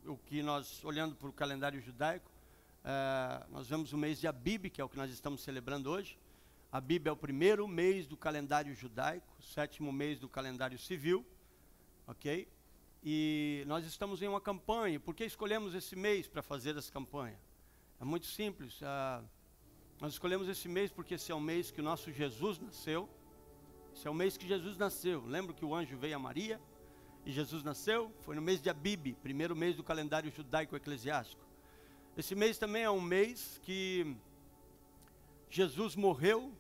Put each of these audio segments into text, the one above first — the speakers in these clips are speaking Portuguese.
o que nós, olhando para o calendário judaico, nós vemos o mês de Abib, que é o que nós estamos celebrando hoje. Abib é o primeiro mês do calendário judaico, o 7º mês do calendário civil, ok? E nós estamos em uma campanha. Por que escolhemos esse mês para fazer essa campanha? É muito simples. Nós escolhemos esse mês porque esse é o mês que o nosso Jesus nasceu. Esse é o mês que Jesus nasceu. Lembra que o anjo veio a Maria e Jesus nasceu? Foi no mês de Abib, primeiro mês do calendário judaico eclesiástico. Esse mês também é um mês que Jesus morreu,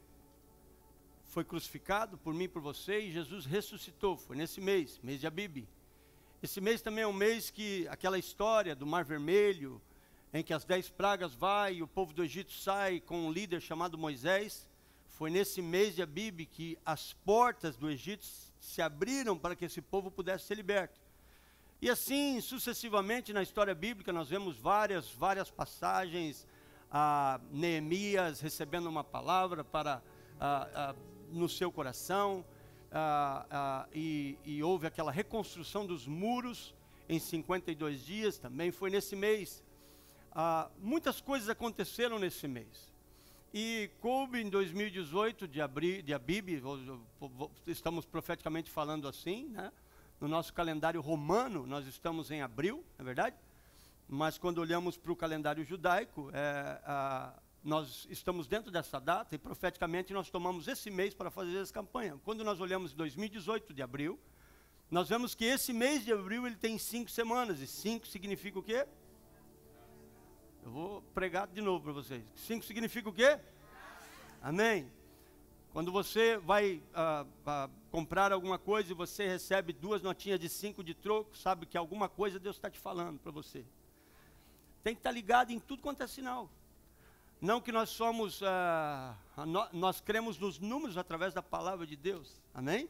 foi crucificado por mim e por você, e Jesus ressuscitou. Foi nesse mês, mês de Abib. Esse mês também é um mês que aquela história do Mar Vermelho, em que as 10 pragas vai e o povo do Egito sai com um líder chamado Moisés. Foi nesse mês de Abib que as portas do Egito se abriram para que esse povo pudesse ser liberto. E assim, sucessivamente, na história bíblica, nós vemos várias passagens, Neemias recebendo uma palavra no seu coração, e houve aquela reconstrução dos muros em 52 dias, também foi nesse mês. Muitas coisas aconteceram nesse mês. E coube em 2018 de Abib, estamos profeticamente falando assim, né? No nosso calendário romano, nós estamos em abril, não é verdade? Mas quando olhamos para o calendário judaico, nós estamos dentro dessa data e profeticamente nós tomamos esse mês para fazer essa campanha. Quando nós olhamos 2018 de abril, nós vemos que esse mês de abril ele tem 5 semanas, e 5 significa o quê? Eu vou pregar de novo para vocês. 5 significa o quê? Amém. Quando você vai comprar alguma coisa e você recebe 2 notinhas de 5 de troco, sabe que alguma coisa Deus está te falando para você. Tem que estar ligado em tudo quanto é sinal. Não que nós somos, nós cremos nos números através da palavra de Deus. Amém?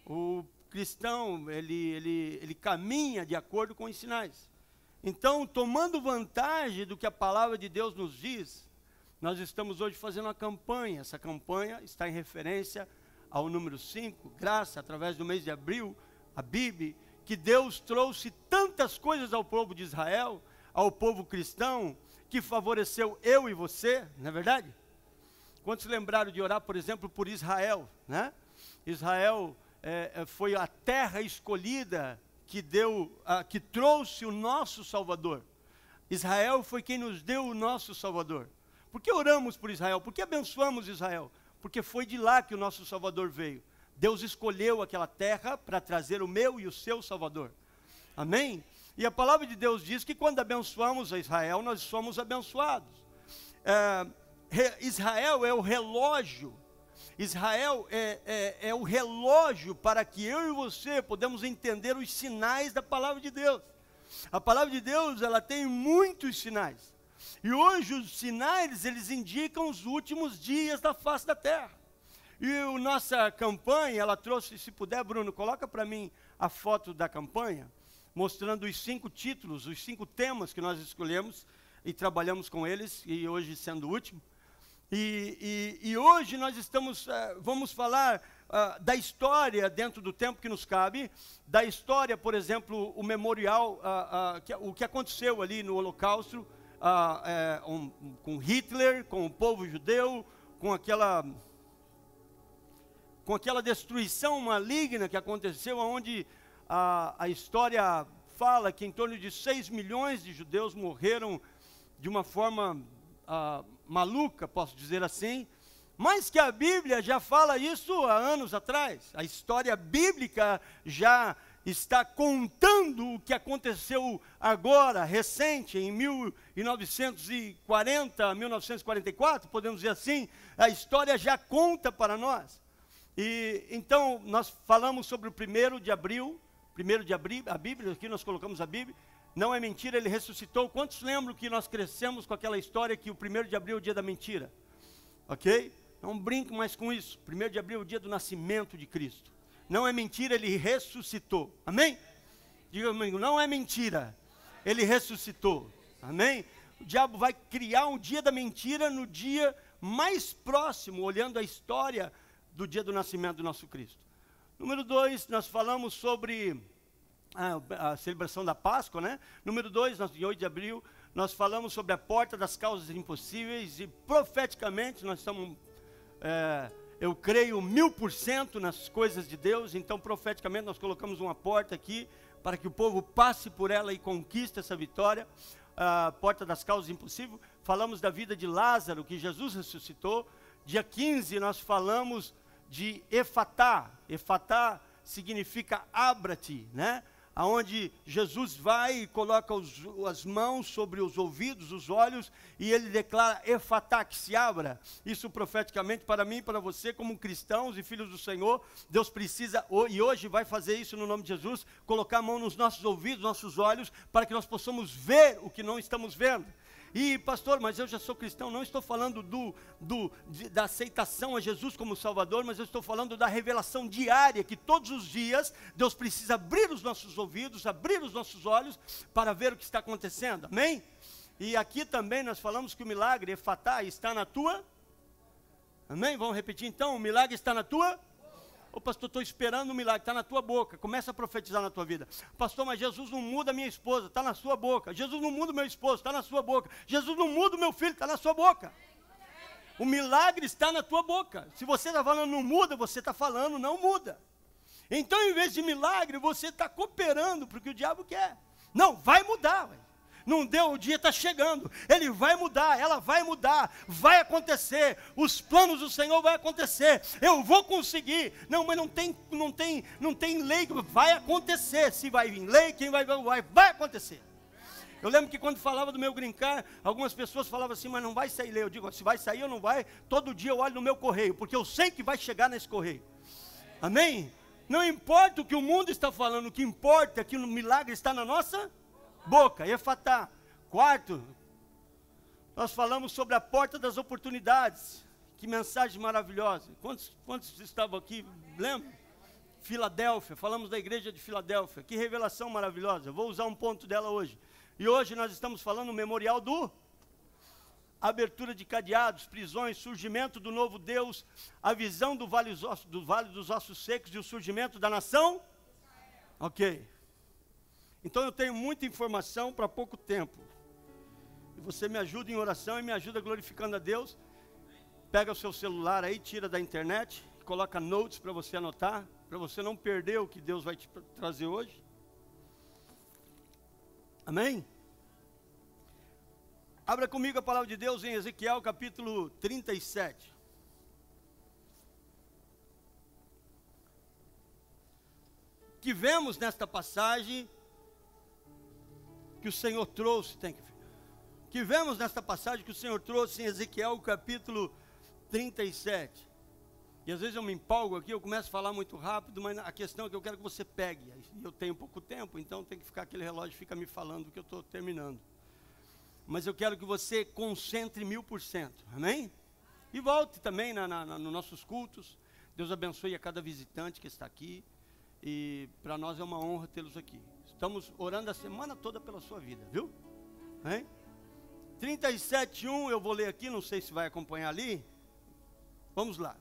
O cristão, ele caminha de acordo com os sinais. Então, tomando vantagem do que a palavra de Deus nos diz, nós estamos hoje fazendo uma campanha. Essa campanha está em referência ao número 5, graça, através do mês de abril, Abib, que Deus trouxe tantas coisas ao povo de Israel, ao povo cristão, que favoreceu eu e você, não é verdade? Quantos lembraram de orar, por exemplo, por Israel, né? Israel foi a terra escolhida que trouxe o nosso Salvador. Israel foi quem nos deu o nosso Salvador. Por que oramos por Israel? Por que abençoamos Israel? Porque foi de lá que o nosso Salvador veio. Deus escolheu aquela terra para trazer o meu e o seu Salvador. Amém? E a palavra de Deus diz que quando abençoamos a Israel, nós somos abençoados. Israel é o relógio. Israel é o relógio para que eu e você podemos entender os sinais da palavra de Deus. A palavra de Deus, ela tem muitos sinais. E hoje os sinais, eles indicam os últimos dias da face da terra. E a nossa campanha, ela trouxe, se puder, Bruno, coloca para mim a foto da campanha, mostrando os 5 títulos, os 5 temas que nós escolhemos e trabalhamos com eles, e hoje sendo o último. E hoje nós vamos falar da história, dentro do tempo que nos cabe, da história, por exemplo, o memorial, o que aconteceu ali no Holocausto, com Hitler, com o povo judeu, com aquela destruição maligna que aconteceu, onde a história fala que em torno de 6 milhões de judeus morreram de uma forma maluca, posso dizer assim, mas que a Bíblia já fala isso há anos atrás. A história bíblica já está contando o que aconteceu agora, recente, em 1940, 1944, podemos dizer assim, a história já conta para nós. E então nós falamos sobre o 1º de abril, a Bíblia, aqui nós colocamos a Bíblia, não é mentira, ele ressuscitou. Quantos lembram que nós crescemos com aquela história que o 1º de abril é o dia da mentira? Ok? Não brinque mais com isso. 1º de abril é o dia do nascimento de Cristo. Não é mentira, ele ressuscitou. Amém? Diga comigo, não é mentira, ele ressuscitou. Amém? O diabo vai criar um dia da mentira no dia mais próximo, olhando a história do dia do nascimento do nosso Cristo. Número 2, nós falamos sobre a celebração da Páscoa, né? Número 2, em 8 de abril, nós falamos sobre a porta das causas impossíveis e profeticamente nós estamos, eu creio 1000% nas coisas de Deus, então profeticamente nós colocamos uma porta aqui para que o povo passe por ela e conquiste essa vitória, a porta das causas impossíveis. Falamos da vida de Lázaro, que Jesus ressuscitou. Dia 15 nós falamos de Efatá. Efatá significa abra-te, né? Aonde Jesus vai e coloca as mãos sobre os ouvidos, os olhos, e ele declara Efatá, que se abra. Isso profeticamente para mim e para você, como cristãos e filhos do Senhor, Deus precisa, e hoje vai fazer isso no nome de Jesus, colocar a mão nos nossos ouvidos, nossos olhos, para que nós possamos ver o que não estamos vendo. E pastor, mas eu já sou cristão. Não estou falando da aceitação a Jesus como Salvador, mas eu estou falando da revelação diária, que todos os dias Deus precisa abrir os nossos ouvidos, abrir os nossos olhos, para ver o que está acontecendo, amém? E aqui também nós falamos que o milagre, Efatá, está na tua, amém? Vamos repetir então, o milagre está na tua. Ô pastor, estou esperando o milagre, está na tua boca, começa a profetizar na tua vida. Pastor, mas Jesus não muda a minha esposa, está na sua boca. Jesus não muda o meu esposo, está na sua boca. Jesus não muda o meu filho, está na sua boca. O milagre está na tua boca. Se você está falando não muda, você está falando não muda. Então, em vez de milagre, você está cooperando para o que o diabo quer. Não, vai mudar, velho. Não deu, o dia está chegando, ele vai mudar, ela vai mudar, vai acontecer, os planos do Senhor vai acontecer, eu vou conseguir. Não, mas não tem lei, vai acontecer. Se vai vir lei, quem vai acontecer. Eu lembro que quando falava do meu green card, algumas pessoas falavam assim, mas não vai sair lei. Eu digo, se vai sair ou não vai, todo dia eu olho no meu correio, porque eu sei que vai chegar nesse correio. Amém? Não importa o que o mundo está falando, o que importa é que o milagre está na nossa boca. Efatá. Quarto, nós falamos sobre a porta das oportunidades. Que mensagem maravilhosa. Quantos estavam aqui? Lembra? Filadélfia, falamos da igreja de Filadélfia. Que revelação maravilhosa. Vou usar um ponto dela hoje. E hoje nós estamos falando no memorial do abertura de cadeados, prisões, surgimento do novo Deus, a visão do vale dos ossos secos e o surgimento da nação. Ok. Então eu tenho muita informação para pouco tempo. E você me ajuda em oração e me ajuda glorificando a Deus. Pega o seu celular aí, tira da internet, coloca notes para você anotar, para você não perder o que Deus vai te trazer hoje. Amém? Abra comigo a palavra de Deus em Ezequiel capítulo 37. Que vemos nesta passagem que o Senhor trouxe, que vemos nesta passagem que o Senhor trouxe em Ezequiel capítulo 37. E às vezes eu me empolgo aqui, eu começo a falar muito rápido, mas a questão é que eu quero que você pegue. E eu tenho pouco tempo, então tem que ficar aquele relógio fica me falando que eu estou terminando. Mas eu quero que você concentre 1000%, amém? E volte também nos nossos cultos. Deus abençoe a cada visitante que está aqui. E para nós é uma honra tê-los aqui. Estamos orando a semana toda pela sua vida, viu? 37:1, eu vou ler aqui, não sei se vai acompanhar ali. Vamos lá.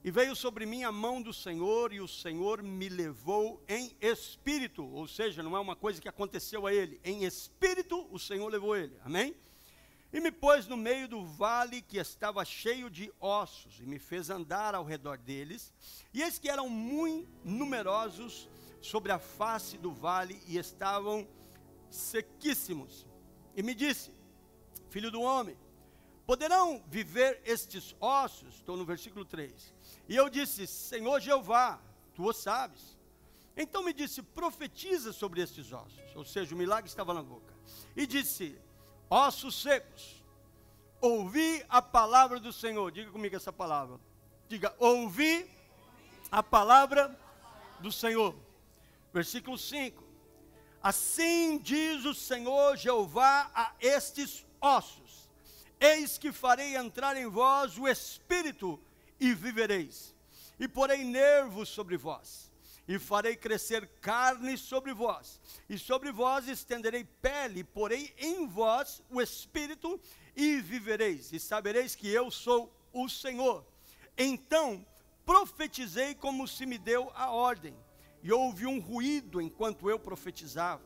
E veio sobre mim a mão do Senhor, e o Senhor me levou em espírito. Ou seja, não é uma coisa que aconteceu a ele. Em espírito, o Senhor levou ele. Amém? E me pôs no meio do vale que estava cheio de ossos, e me fez andar ao redor deles. E eis que eram muito numerosos sobre a face do vale, e estavam sequíssimos. E me disse, filho do homem, poderão viver estes ossos? Estou no versículo 3. E eu disse, Senhor Jeová, tu o sabes. Então me disse, profetiza sobre estes ossos. Ou seja, o milagre estava na boca. E disse, ossos secos, ouvi a palavra do Senhor. Diga comigo essa palavra. Diga, ouvi a palavra do Senhor. Versículo 5. Assim diz o Senhor Jeová a estes ossos: eis que farei entrar em vós o Espírito, e vivereis. E porei nervos sobre vós, e farei crescer carne sobre vós, e sobre vós estenderei pele, e porei em vós o Espírito, e vivereis, e sabereis que eu sou o Senhor. Então profetizei como se me deu a ordem, e houve um ruído enquanto eu profetizava.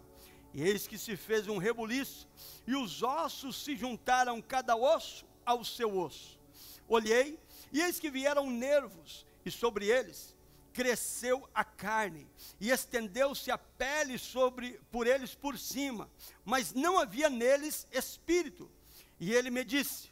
E eis que se fez um rebuliço, e os ossos se juntaram cada osso ao seu osso. Olhei, e eis que vieram nervos, e sobre eles cresceu a carne, e estendeu-se a pele por eles por cima, mas não havia neles espírito. E ele me disse: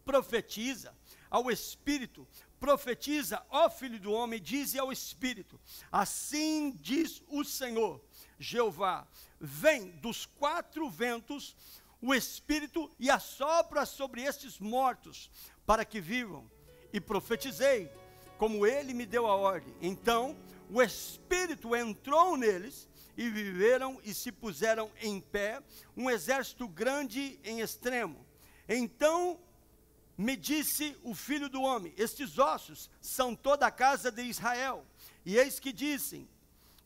profetiza ao espírito, profetiza, ó filho do homem, dize ao espírito: assim diz o Senhor Jeová, vem dos quatro ventos o espírito e assopra sobre estes mortos, para que vivam. E profetizei, como ele me deu a ordem. Então o espírito entrou neles, e viveram e se puseram em pé, um exército grande em extremo. Então me disse o filho do homem: estes ossos são toda a casa de Israel. E eis que dizem: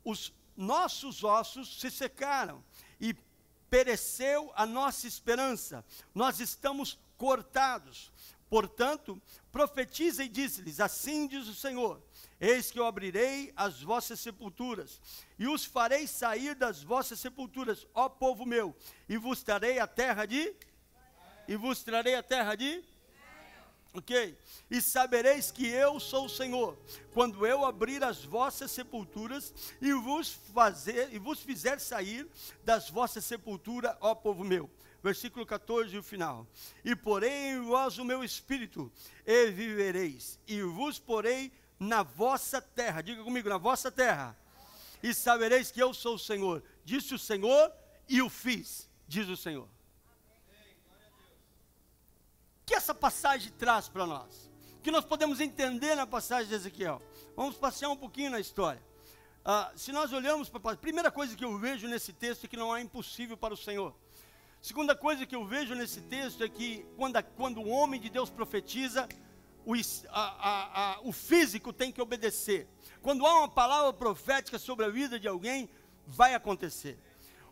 os nossos ossos se secaram, e pereceu a nossa esperança, nós estamos cortados. Portanto, profetiza e diz-lhes: assim diz o Senhor, eis que eu abrirei as vossas sepulturas, e os farei sair das vossas sepulturas, ó povo meu, e vos trarei a terra de... Ok? E sabereis que eu sou o Senhor, quando eu abrir as vossas sepulturas, e vos fizer sair das vossas sepulturas, ó povo meu. Versículo 14, o final. E porei em vós o meu espírito, e vivereis, e vos porei na vossa terra. Diga comigo: na vossa terra. E sabereis que eu sou o Senhor. Disse o Senhor, e o fiz, diz o Senhor. O que essa passagem traz para nós? O que nós podemos entender na passagem de Ezequiel? Vamos passear um pouquinho na história. Se nós olhamos para a primeira coisa que eu vejo nesse texto é que não há impossível para o Senhor. Segunda coisa que eu vejo nesse texto é que quando o homem de Deus profetiza, o físico tem que obedecer. Quando há uma palavra profética sobre a vida de alguém, vai acontecer.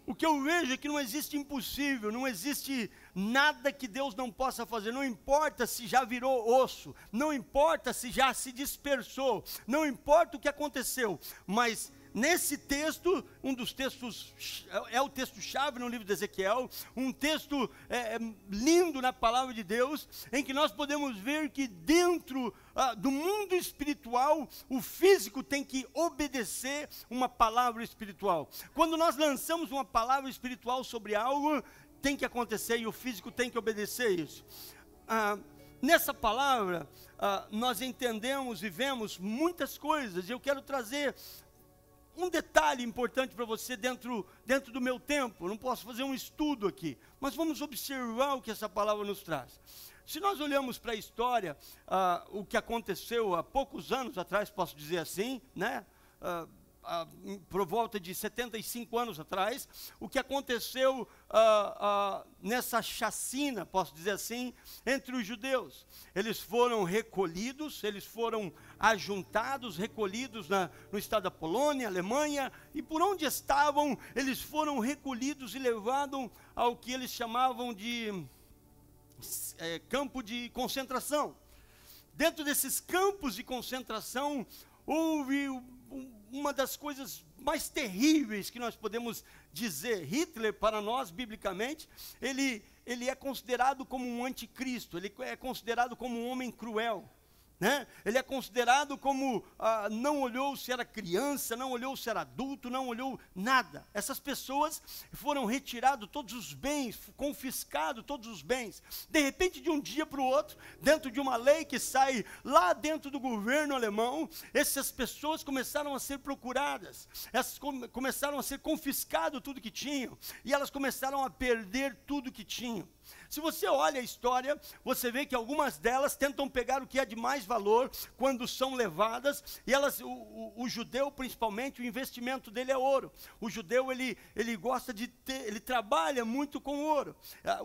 O que eu vejo é que não existe impossível, não existe nada que Deus não possa fazer. Não importa se já virou osso, não importa se já se dispersou, não importa o que aconteceu, mas nesse texto, um dos textos, é o texto-chave no livro de Ezequiel, um texto lindo na palavra de Deus, em que nós podemos ver que dentro do mundo espiritual, o físico tem que obedecer uma palavra espiritual. Quando nós lançamos uma palavra espiritual sobre algo, tem que acontecer e o físico tem que obedecer isso. Nessa palavra, nós entendemos e vemos muitas coisas, e eu quero trazer um detalhe importante para você dentro do meu tempo. Não posso fazer um estudo aqui, mas vamos observar o que essa palavra nos traz. Se nós olhamos para a história, o que aconteceu há poucos anos atrás, posso dizer assim, né? Por volta de 75 anos atrás, o que aconteceu nessa chacina, posso dizer assim, entre os judeus. Eles foram recolhidos, eles foram ajuntados, recolhidos no estado da Polônia, Alemanha, e por onde estavam, eles foram recolhidos e levados ao que eles chamavam de campo de concentração. Dentro desses campos de concentração, houve uma das coisas mais terríveis que nós podemos dizer. Hitler, para nós, biblicamente, ele é considerado como um anticristo, ele é considerado como um homem cruel, né? Ele é considerado como, não olhou se era criança, não olhou se era adulto, não olhou nada. Essas pessoas foram retirados todos os bens, confiscados todos os bens. De repente, de um dia para o outro, dentro de uma lei que sai lá dentro do governo alemão, essas pessoas começaram a ser procuradas, elas começaram a ser confiscado tudo que tinham, e elas começaram a perder tudo que tinham. Se você olha a história, você vê que algumas delas tentam pegar o que é de mais valor quando são levadas, e o judeu principalmente, o investimento dele é ouro. O judeu, ele gosta de ter, ele trabalha muito com ouro.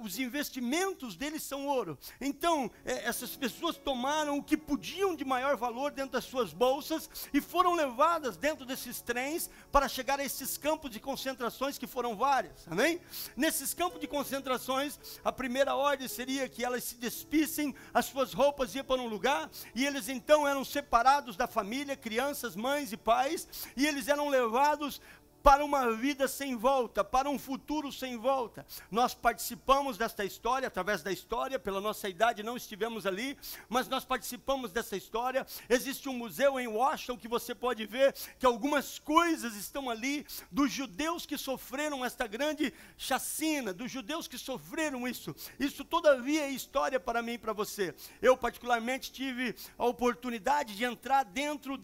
Os investimentos dele são ouro. Então, essas pessoas tomaram o que podiam de maior valor dentro das suas bolsas e foram levadas dentro desses trens para chegar a esses campos de concentrações, que foram várias, amém? Nesses campos de concentrações, a primeira ordem seria que elas se despissem, as suas roupas iam para um lugar, e eles então eram separados da família, crianças, mães e pais, e eles eram levados para uma vida sem volta, para um futuro sem volta. Nós participamos desta história, através da história, pela nossa idade não estivemos ali, mas nós participamos dessa história. Existe um museu em Washington que você pode ver que algumas coisas estão ali dos judeus que sofreram esta grande chacina, dos judeus que sofreram isso. Isso todavia é história para mim e para você. Eu particularmente tive a oportunidade de entrar dentro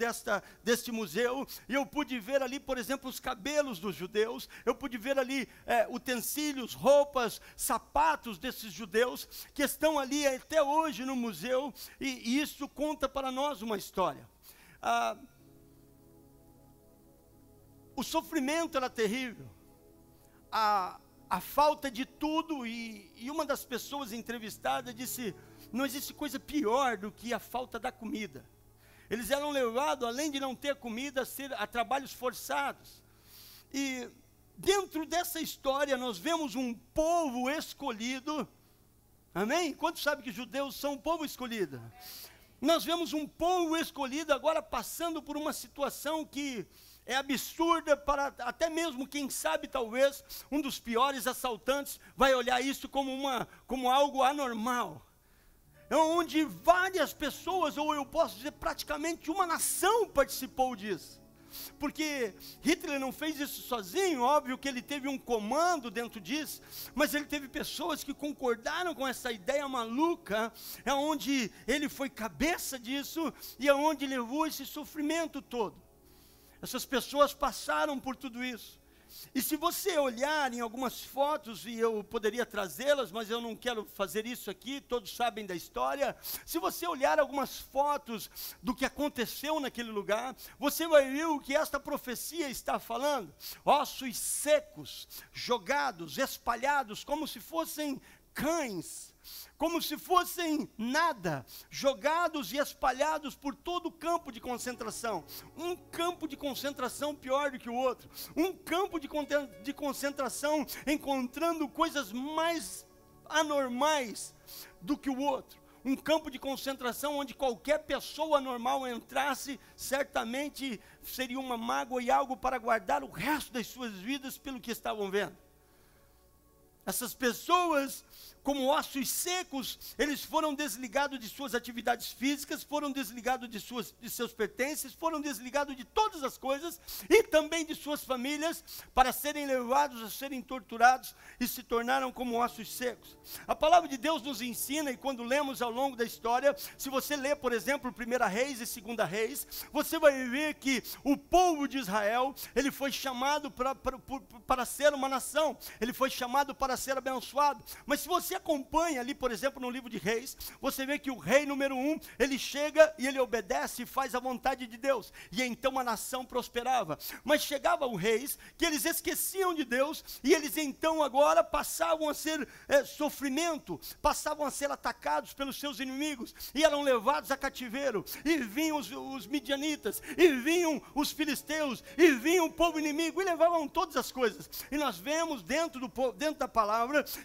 deste museu, e eu pude ver ali, por exemplo, os cabelos dos judeus, eu pude ver ali utensílios, roupas, sapatos desses judeus, que estão ali até hoje no museu, e isso conta para nós uma história. O sofrimento era terrível, a falta de tudo, e uma das pessoas entrevistadas disse, não existe coisa pior do que a falta da comida. Eles eram levados, além de não ter comida, a trabalhos forçados. E dentro dessa história nós vemos um povo escolhido, amém? Quantos sabem que judeus são um povo escolhido? Nós vemos um povo escolhido agora passando por uma situação que é absurda para até mesmo quem sabe, talvez, um dos piores assaltantes vai olhar isso como algo anormal. Onde várias pessoas, ou eu posso dizer praticamente uma nação participou disso. Porque Hitler não fez isso sozinho, óbvio que ele teve um comando dentro disso, mas ele teve pessoas que concordaram com essa ideia maluca, é onde ele foi cabeça disso, e é onde levou esse sofrimento todo. Essas pessoas passaram por tudo isso. E se você olhar em algumas fotos, e eu poderia trazê-las, mas eu não quero fazer isso aqui, todos sabem da história. Se você olhar algumas fotos do que aconteceu naquele lugar, você vai ver o que esta profecia está falando. Ossos secos, jogados, espalhados, como se fossem cães, como se fossem nada, jogados e espalhados por todo o campo de concentração. Um campo de concentração pior do que o outro. Um campo de concentração encontrando coisas mais anormais do que o outro. Um campo de concentração onde qualquer pessoa normal entrasse, certamente seria uma mágoa e algo para guardar o resto das suas vidas pelo que estavam vendo. Essas pessoas, como ossos secos, eles foram desligados de suas atividades físicas, foram desligados de seus pertences, foram desligados de todas as coisas, e também de suas famílias, para serem levados a serem torturados, e se tornaram como ossos secos. A palavra de Deus nos ensina, e quando lemos ao longo da história, se você ler, por exemplo, 1 Reis e 2 Reis, você vai ver que o povo de Israel, ele foi chamado para ser uma nação, ele foi chamado para ser abençoado. Mas se você acompanha ali, por exemplo, no livro de Reis, você vê que o rei número 1, ele chega e ele obedece e faz a vontade de Deus, e então a nação prosperava. Mas chegava o reis, que eles esqueciam de Deus, e eles então agora passavam a ser sofrimento, passavam a ser atacados pelos seus inimigos, e eram levados a cativeiro, e vinham os midianitas, e vinham os filisteus, e vinham o povo inimigo, e levavam todas as coisas. E nós vemos dentro da palavra,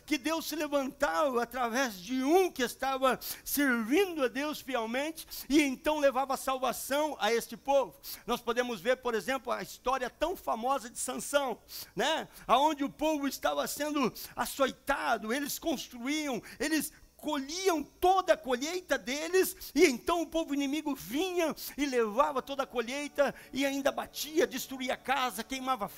que Deus se levantava através de um que estava servindo a Deus fielmente, e então levava salvação a este povo. Nós podemos ver, por exemplo, a história tão famosa de Sansão, né? Aonde o povo estava sendo açoitado, eles construíam, eles colhiam toda a colheita deles, e então o povo inimigo vinha e levava toda a colheita, e ainda batia, destruía a casa, queimava,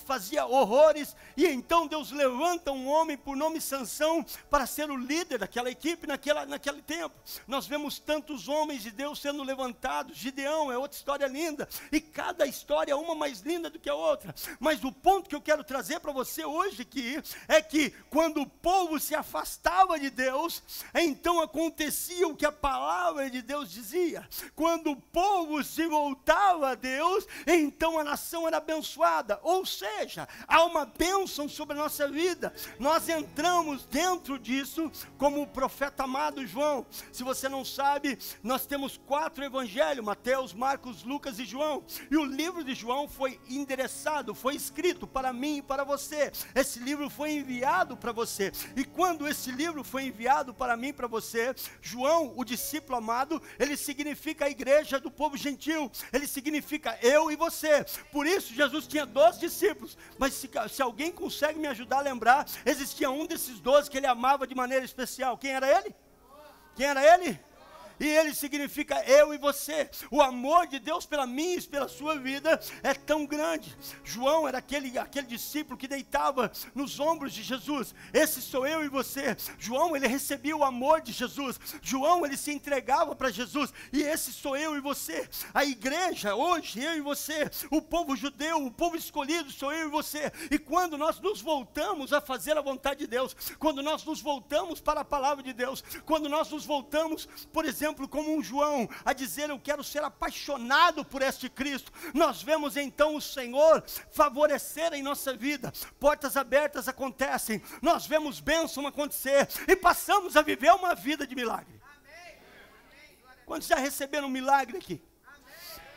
fazia horrores, e então Deus levanta um homem por nome Sansão, para ser o líder daquela equipe, naquele tempo. Nós vemos tantos homens de Deus sendo levantados. Gideão é outra história linda, e cada história é uma mais linda do que a outra, mas o ponto que eu quero trazer para você hoje aqui, é que quando o povo se afastava de Deus, então acontecia o que a palavra de Deus dizia. Quando o povo se voltava a Deus, então a nação era abençoada. Ou seja, há uma bênção sobre a nossa vida. Nós entramos dentro disso, como o profeta amado João. Se você não sabe, nós temos 4 evangelhos: Mateus, Marcos, Lucas e João. E o livro de João foi endereçado, foi escrito para mim e para você. Esse livro foi enviado para você. E quando esse livro foi foi enviado para mim e para você. João, o discípulo amado, ele significa a igreja do povo gentil, ele significa eu e você. Por isso Jesus tinha 12 discípulos, mas se alguém consegue me ajudar a lembrar, existia um desses 12 que ele amava de maneira especial. Quem era ele? Quem era ele? E ele significa eu e você. O amor de Deus pela minha e pela sua vida é tão grande. João era aquele discípulo que deitava nos ombros de Jesus. Esse sou eu e você. João, ele recebia o amor de Jesus. João, ele se entregava para Jesus. E esse sou eu e você. A igreja hoje, eu e você. O povo judeu, o povo escolhido, sou eu e você. E quando nós nos voltamos a fazer a vontade de Deus, quando nós nos voltamos para a palavra de Deus, quando nós nos voltamos, por exemplo, como um João, a dizer eu quero ser apaixonado por este Cristo, nós vemos então o Senhor favorecer em nossa vida, portas abertas acontecem, nós vemos bênção acontecer, e passamos a viver uma vida de milagre. Quantos já receberam um milagre aqui?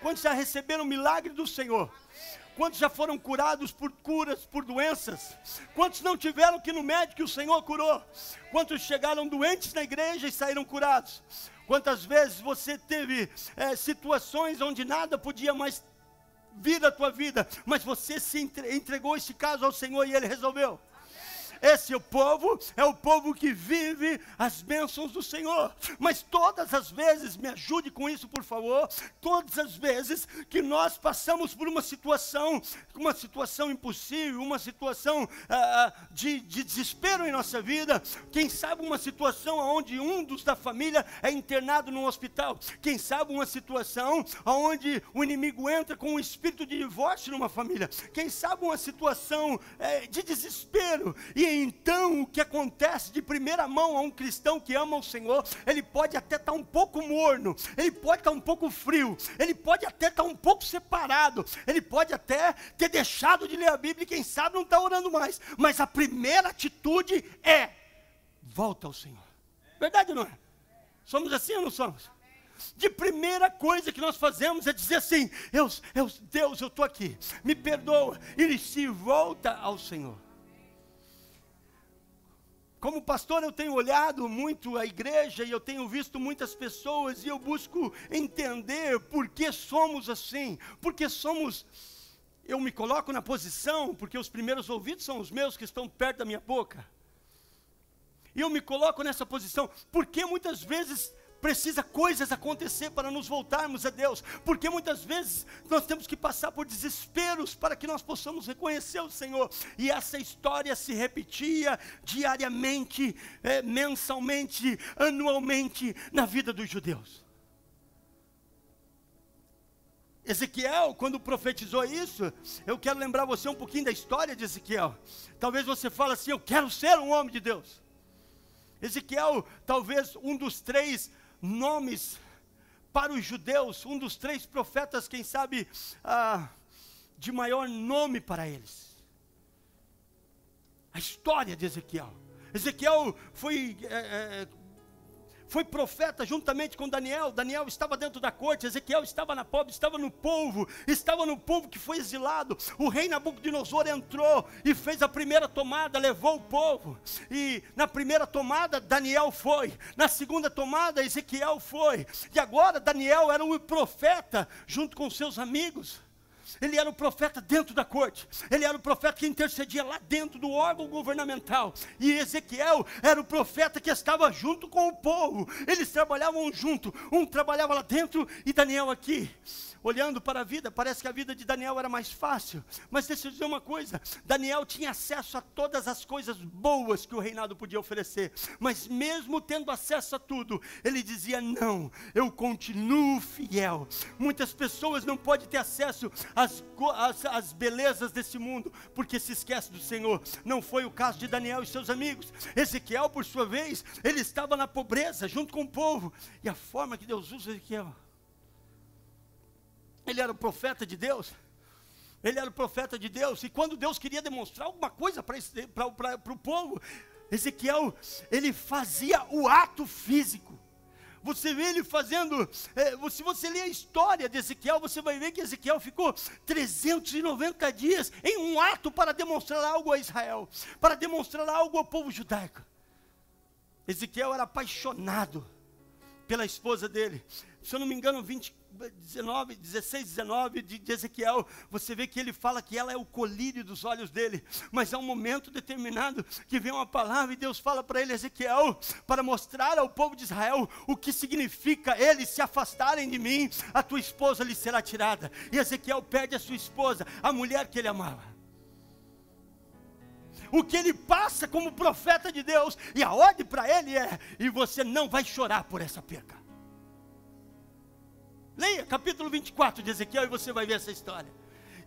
Quantos já receberam um milagre do Senhor? Quantos já foram curados por curas, por doenças? Quantos não tiveram que ir no médico e o Senhor curou? Quantos chegaram doentes na igreja e saíram curados? Quantas vezes você teve situações onde nada podia mais vir à tua vida, mas você se entregou esse caso ao Senhor e Ele resolveu? Esse é o povo que vive as bênçãos do Senhor. Mas todas as vezes, me ajude com isso por favor, todas as vezes que nós passamos por uma situação impossível, uma situação de desespero em nossa vida, quem sabe uma situação onde um dos da família é internado num hospital, quem sabe uma situação onde o inimigo entra com um espírito de divórcio numa família, quem sabe uma situação de desespero. E então o que acontece de primeira mão a um cristão que ama o Senhor, ele pode até estar um pouco morno, ele pode estar um pouco frio, ele pode até estar um pouco separado, ele pode até ter deixado de ler a Bíblia e quem sabe não está orando mais, mas a primeira atitude é, volta ao Senhor. Verdade ou não é? Somos assim ou não somos? De primeira coisa que nós fazemos é dizer assim, Deus, eu estou aqui, me perdoa, e se volta ao Senhor. Como pastor eu tenho olhado muito a igreja e eu tenho visto muitas pessoas e eu busco entender por que somos assim, porque somos, eu me coloco na posição, porque os primeiros ouvidos são os meus que estão perto da minha boca, e eu me coloco nessa posição, porque muitas vezes precisa coisas acontecer para nos voltarmos a Deus, porque muitas vezes nós temos que passar por desesperos para que nós possamos reconhecer o Senhor, e essa história se repetia diariamente, mensalmente, anualmente na vida dos judeus. Ezequiel, quando profetizou isso, eu quero lembrar você um pouquinho da história de Ezequiel. Talvez você fale assim, eu quero ser um homem de Deus. Ezequiel, talvez um dos 3 nomes para os judeus, um dos 3 profetas, quem sabe, de maior nome para eles. A história de Ezequiel. Ezequiel foi profeta juntamente com Daniel. Daniel estava dentro da corte, Ezequiel estava na pobre, estava no povo que foi exilado. O rei Nabucodonosor entrou e fez a primeira tomada, levou o povo, e na primeira tomada Daniel foi, na segunda tomada Ezequiel foi, e agora Daniel era o profeta junto com seus amigos. Ele era o profeta dentro da corte, ele era o profeta que intercedia lá dentro do órgão governamental, e Ezequiel era o profeta que estava junto com o povo, eles trabalhavam junto, um trabalhava lá dentro e Daniel aqui. Olhando para a vida, parece que a vida de Daniel era mais fácil, mas deixa eu dizer uma coisa, Daniel tinha acesso a todas as coisas boas que o reinado podia oferecer, mas mesmo tendo acesso a tudo, ele dizia, não, eu continuo fiel. Muitas pessoas não podem ter acesso às belezas desse mundo, porque se esquece do Senhor. Não foi o caso de Daniel e seus amigos. Ezequiel, por sua vez, ele estava na pobreza, junto com o povo, e a forma que Deus usa Ezequiel, ele era o profeta de Deus, e quando Deus queria demonstrar alguma coisa para o povo, Ezequiel, ele fazia o ato físico. Você vê ele fazendo, se você ler a história de Ezequiel, você vai ver que Ezequiel ficou 390 dias em um ato para demonstrar algo a Israel, para demonstrar algo ao povo judaico. Ezequiel era apaixonado pela esposa dele. Se eu não me engano, 16, 19 de Ezequiel, você vê que ele fala que ela é o colírio dos olhos dele. Mas há um momento determinado que vem uma palavra e Deus fala para ele, Ezequiel, para mostrar ao povo de Israel o que significa eles se afastarem de mim, a tua esposa lhe será tirada. E Ezequiel perde a sua esposa, a mulher que ele amava. O que ele passa como profeta de Deus, e a ordem para ele é: e você não vai chorar por essa perca. Leia capítulo 24 de Ezequiel e você vai ver essa história.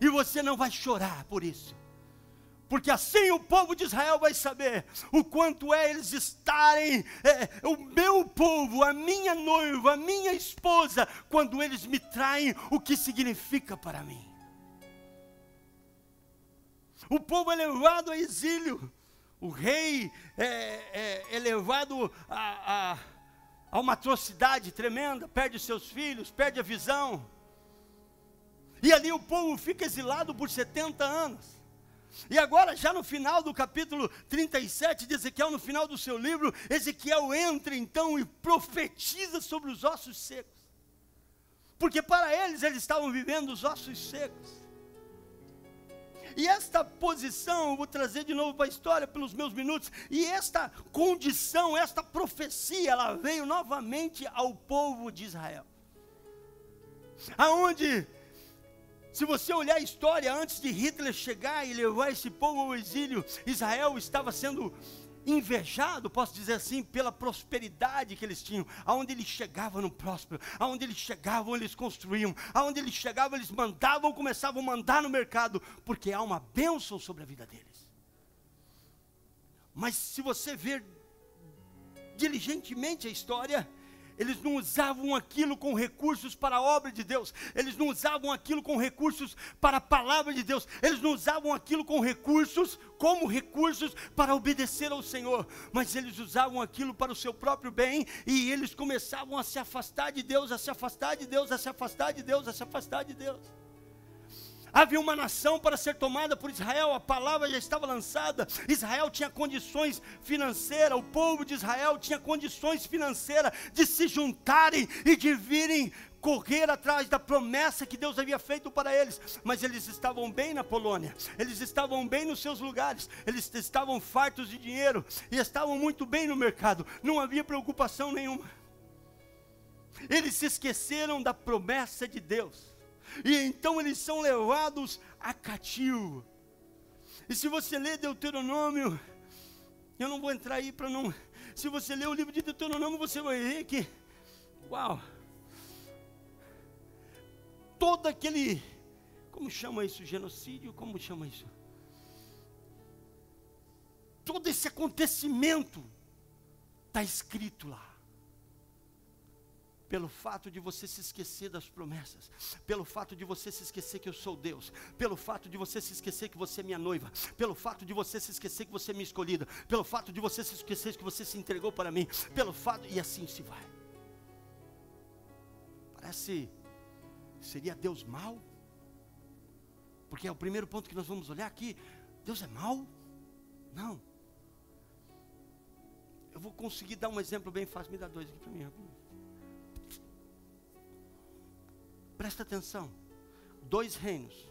E você não vai chorar por isso, porque assim o povo de Israel vai saber o quanto é eles estarem, o meu povo, a minha noiva, a minha esposa, quando eles me traem, o que significa para mim. O povo é levado a exílio, o rei é levado a uma atrocidade tremenda, perde seus filhos, perde a visão, e ali o povo fica exilado por 70 anos, e agora já no final do capítulo 37 de Ezequiel, no final do seu livro, Ezequiel entra então e profetiza sobre os ossos secos, porque para eles estavam vivendo os ossos secos. E esta posição, eu vou trazer de novo para a história pelos meus minutos, e esta condição, esta profecia, ela veio novamente ao povo de Israel. Aonde, se você olhar a história, antes de Hitler chegar e levar esse povo ao exílio, Israel estava sendo invejado, posso dizer assim, pela prosperidade que eles tinham. Aonde eles chegavam no próspero, aonde eles chegavam eles construíam, aonde eles chegavam eles mandavam, começavam a mandar no mercado, porque há uma bênção sobre a vida deles. Mas se você ver diligentemente a história, eles não usavam aquilo com recursos para a obra de Deus, eles não usavam aquilo com recursos para a palavra de Deus, eles não usavam aquilo com recursos, como recursos para obedecer ao Senhor, mas eles usavam aquilo para o seu próprio bem, e eles começavam a se afastar de Deus, a se afastar de Deus, a se afastar de Deus, a se afastar de Deus. Havia uma nação para ser tomada por Israel, a palavra já estava lançada, Israel tinha condições financeiras, o povo de Israel tinha condições financeiras de se juntarem e de virem correr atrás da promessa que Deus havia feito para eles, mas eles estavam bem na Polônia, eles estavam bem nos seus lugares, eles estavam fartos de dinheiro, e estavam muito bem no mercado, não havia preocupação nenhuma. Eles se esqueceram da promessa de Deus, e então eles são levados a cativo. E se você ler Deuteronômio, eu não vou entrar aí para não... Se você ler o livro de Deuteronômio, você vai ver que, uau, todo aquele, como chama isso, genocídio, como chama isso? Todo esse acontecimento está escrito lá. Pelo fato de você se esquecer das promessas, pelo fato de você se esquecer que eu sou Deus, pelo fato de você se esquecer que você é minha noiva, pelo fato de você se esquecer que você é minha escolhida, pelo fato de você se esquecer que você se entregou para mim, pelo fato, e assim se vai. Parece, seria Deus mau? Porque é o primeiro ponto que nós vamos olhar aqui. Deus é mau? Não. Eu vou conseguir dar um exemplo bem fácil, me dá dois aqui para mim. Presta atenção, 2 reinos,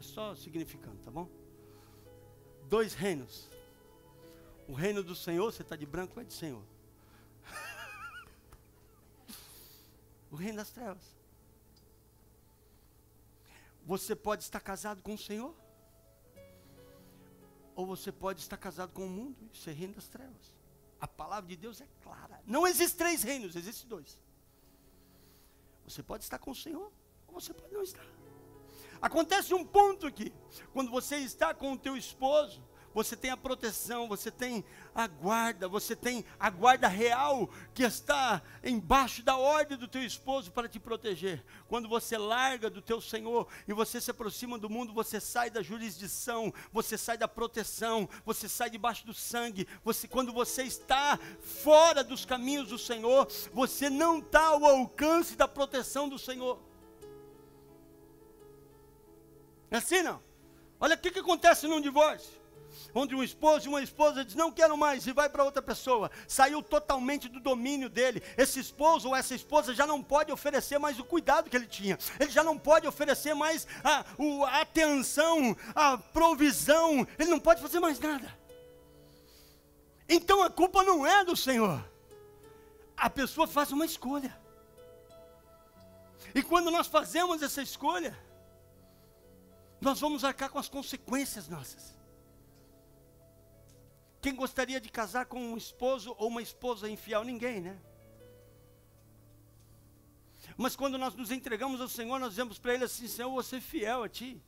é só significando, tá bom? 2 reinos, o reino do Senhor, você está de branco, é de Senhor. O reino das trevas. Você pode estar casado com o Senhor, ou você pode estar casado com o mundo, isso é reino das trevas. A palavra de Deus é clara, não existem 3 reinos, existem 2. Você pode estar com o Senhor, ou você pode não estar. Acontece um ponto aqui, quando você está com o teu esposo, você tem a proteção, você tem a guarda, você tem a guarda real, que está embaixo da ordem do teu esposo para te proteger. Quando você larga do teu Senhor, e você se aproxima do mundo, você sai da jurisdição, você sai da proteção, você sai debaixo do sangue, quando você está fora dos caminhos do Senhor, você não está ao alcance da proteção do Senhor. É assim não? Olha o que acontece num divórcio. onde um esposo e uma esposa diz, não quero mais, e vai para outra pessoa. Saiu totalmente do domínio dele. Esse esposo ou essa esposa já não pode oferecer mais o cuidado que ele tinha. Ele já não pode oferecer mais a atenção, a provisão. Ele não pode fazer mais nada. Então a culpa não é do Senhor. A pessoa faz uma escolha. E quando nós fazemos essa escolha, nós vamos arcar com as consequências nossas. Quem gostaria de casar com um esposo ou uma esposa infiel? Ninguém, né? Mas quando nós nos entregamos ao Senhor, nós dizemos para Ele assim, Senhor, eu vou ser fiel a Ti.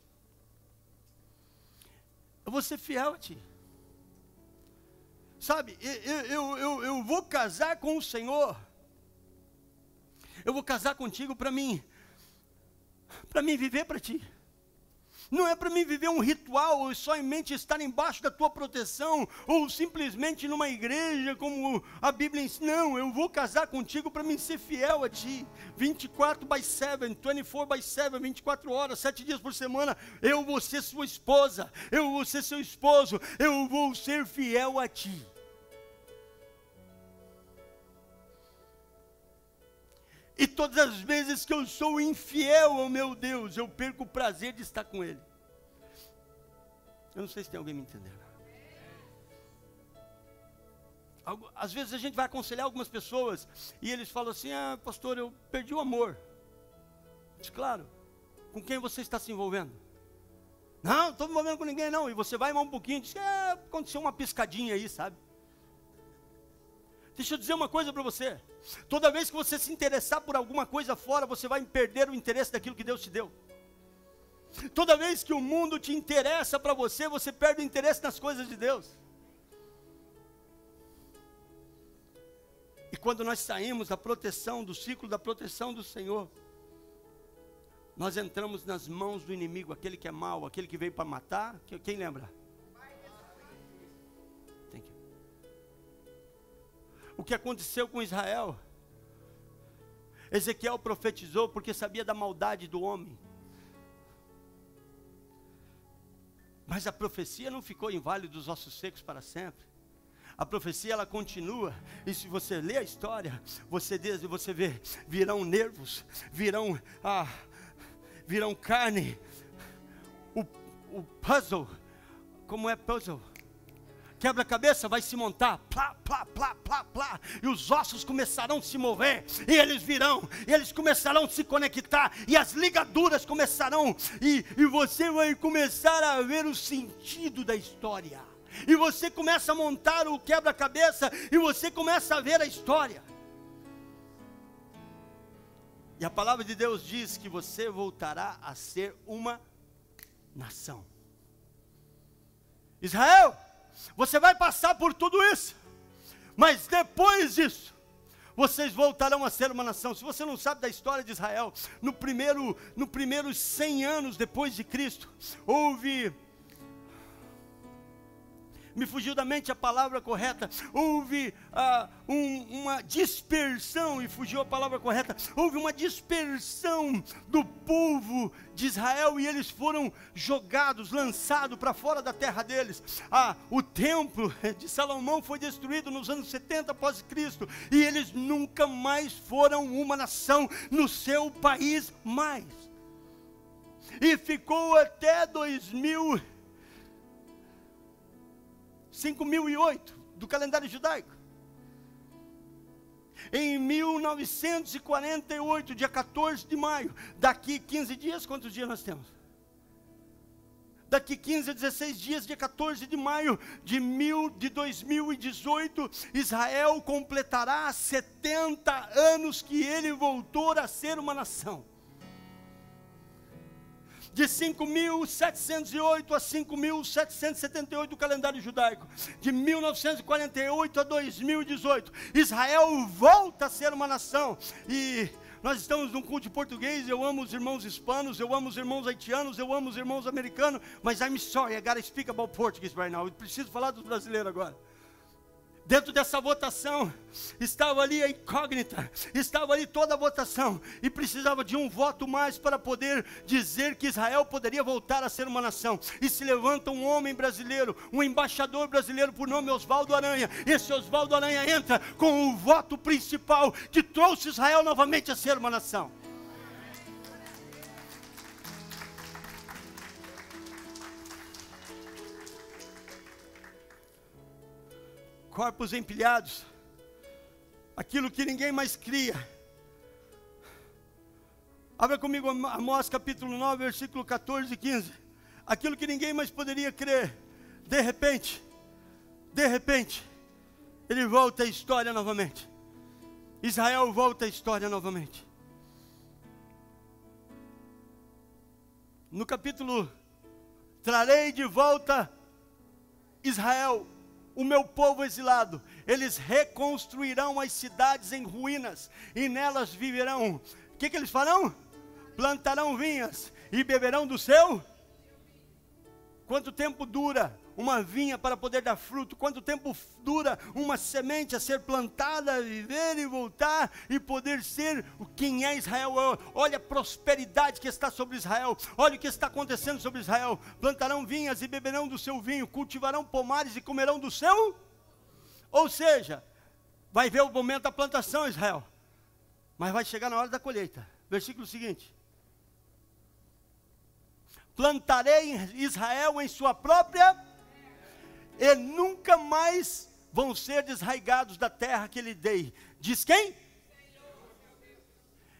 Eu vou ser fiel a Ti. Sabe, eu vou casar com o Senhor. Eu vou casar contigo para mim viver para Ti. Não é para mim viver um ritual, ou somente estar embaixo da Tua proteção, ou simplesmente numa igreja, como a Bíblia ensina. Não, eu vou casar contigo para mim ser fiel a Ti. 24/7, 24/7, 24 horas, 7 dias por semana, eu vou ser sua esposa, eu vou ser seu esposo, eu vou ser fiel a Ti. E todas as vezes que eu sou infiel ao meu Deus, eu perco o prazer de estar com Ele. Eu não sei se tem alguém me entendendo. Às vezes a gente vai aconselhar algumas pessoas e eles falam assim, pastor, eu perdi o amor. Diz, claro, com quem você está se envolvendo? Não estou me envolvendo com ninguém não. E você vai um pouquinho e diz, aconteceu uma piscadinha aí, sabe? Deixa eu dizer uma coisa para você. Toda vez que você se interessar por alguma coisa fora, você vai perder o interesse daquilo que Deus te deu. Toda vez que o mundo te interessa para você, você perde o interesse nas coisas de Deus. E quando nós saímos da proteção, do ciclo da proteção do Senhor, nós entramos nas mãos do inimigo, aquele que é mau, aquele que veio para matar. Quem lembra? O que aconteceu com Israel? Ezequiel profetizou porque sabia da maldade do homem. Mas a profecia não ficou em vale dos ossos secos para sempre. A profecia ela continua. E se você lê a história, você vê, virão nervos, virão carne. O puzzle, como é puzzle? Quebra-cabeça vai se montar, plá, plá, plá, plá, plá, e os ossos começarão a se mover, e eles virão, e eles começarão a se conectar, e as ligaduras começarão, e você vai começar a ver o sentido da história, e você começa a montar o quebra-cabeça, e você começa a ver a história, e a palavra de Deus diz que você voltará a ser uma nação. Israel, você vai passar por tudo isso, mas depois disso, vocês voltarão a ser uma nação. Se você não sabe da história de Israel, no primeiros 100 anos depois de Cristo, houve, me fugiu da mente a palavra correta, houve uma dispersão, e fugiu a palavra correta, houve uma dispersão do povo de Israel, e eles foram jogados, lançados para fora da terra deles. O templo de Salomão foi destruído nos anos 70 após Cristo, e eles nunca mais foram uma nação no seu país mais, e ficou até 5008 do calendário judaico. Em 1948, dia 14 de maio, daqui 15 dias, quantos dias nós temos? Daqui 15 a 16 dias, dia 14 de maio de 2018, Israel completará 70 anos que ele voltou a ser uma nação. De 5.708 a 5.778 do calendário judaico, de 1948 a 2018, Israel volta a ser uma nação. E nós estamos num culto de português. Eu amo os irmãos hispanos, eu amo os irmãos haitianos, eu amo os irmãos americanos, mas I'm sorry, I gotta speak about Portuguese right now. Eu preciso falar dos brasileiros agora. Dentro dessa votação, estava ali a incógnita, estava ali toda a votação, e precisava de um voto mais para poder dizer que Israel poderia voltar a ser uma nação. E se levanta um homem brasileiro, um embaixador brasileiro por nome Oswaldo Aranha. Esse Oswaldo Aranha entra com o voto principal que trouxe Israel novamente a ser uma nação. Corpos empilhados, aquilo que ninguém mais cria. Abra comigo Amós capítulo 9, versículo 14 e 15. Aquilo que ninguém mais poderia crer, de repente, ele volta à história novamente. Israel volta à história novamente. No capítulo, trarei de volta Israel, o meu povo exilado. Eles reconstruirão as cidades em ruínas, e nelas viverão. O que eles farão? Plantarão vinhas, e beberão do seu. Quanto tempo dura uma vinha para poder dar fruto? Quanto tempo dura uma semente a ser plantada, viver e voltar, e poder ser quem é Israel? Olha a prosperidade que está sobre Israel, olha o que está acontecendo sobre Israel. Plantarão vinhas e beberão do seu vinho, cultivarão pomares e comerão do seu. Ou seja, vai ver o momento da plantação, Israel, mas vai chegar na hora da colheita. Versículo seguinte: plantarei Israel em sua própria, e nunca mais vão ser desraigados da terra que lhe dei. Diz quem?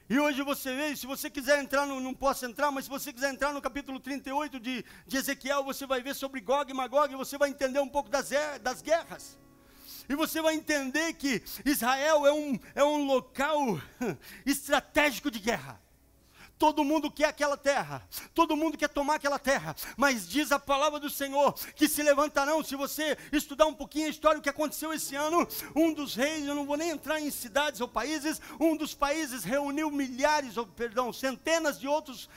E hoje você vê, se você quiser entrar, não posso entrar, mas se você quiser entrar no capítulo 38 de Ezequiel, você vai ver sobre Gog e Magog, e você vai entender um pouco das guerras. E você vai entender que Israel é um local estratégico de guerra. Todo mundo quer aquela terra, todo mundo quer tomar aquela terra, mas diz a palavra do Senhor, que se levantarão. Se você estudar um pouquinho a história, o que aconteceu esse ano, um dos reis, eu não vou nem entrar em cidades ou países, um dos países reuniu centenas de outros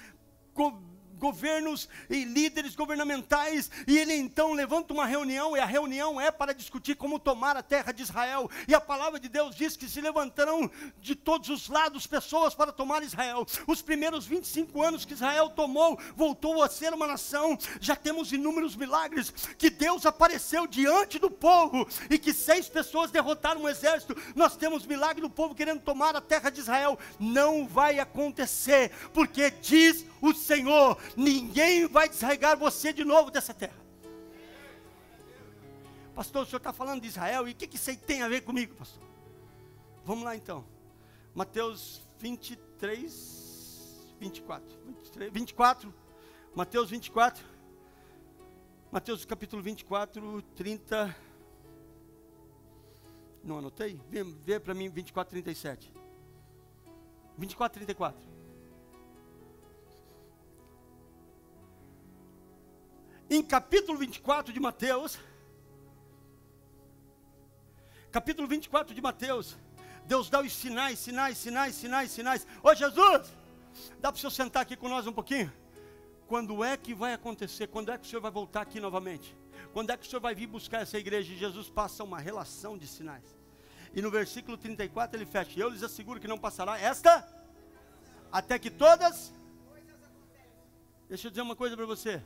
governos e líderes governamentais, e ele então levanta uma reunião, e a reunião é para discutir como tomar a terra de Israel. E a palavra de Deus diz que se levantarão de todos os lados pessoas para tomar Israel. Os primeiros 25 anos que Israel tomou, voltou a ser uma nação. Já temos inúmeros milagres, que Deus apareceu diante do povo, e que 6 pessoas derrotaram um exército. Nós temos milagre do povo querendo tomar a terra de Israel. Não vai acontecer, porque diz o Senhor: ninguém vai desarraigar você de novo dessa terra. Pastor, o senhor está falando de Israel, e o que isso aí tem a ver comigo, pastor? Vamos lá então, Mateus 24, Mateus 24, Mateus capítulo 24, 30, não anotei? Vê para mim 24, 37, 24, 34. Em capítulo 24 de Mateus, Deus dá os sinais. Ô Jesus, dá para o senhor sentar aqui com nós um pouquinho? Quando é que vai acontecer? Quando é que o senhor vai voltar aqui novamente? Quando é que o senhor vai vir buscar essa igreja? E Jesus passa uma relação de sinais. E no versículo 34 ele fecha: eu lhes asseguro que não passará esta, até que todas. Deixa eu dizer uma coisa para você.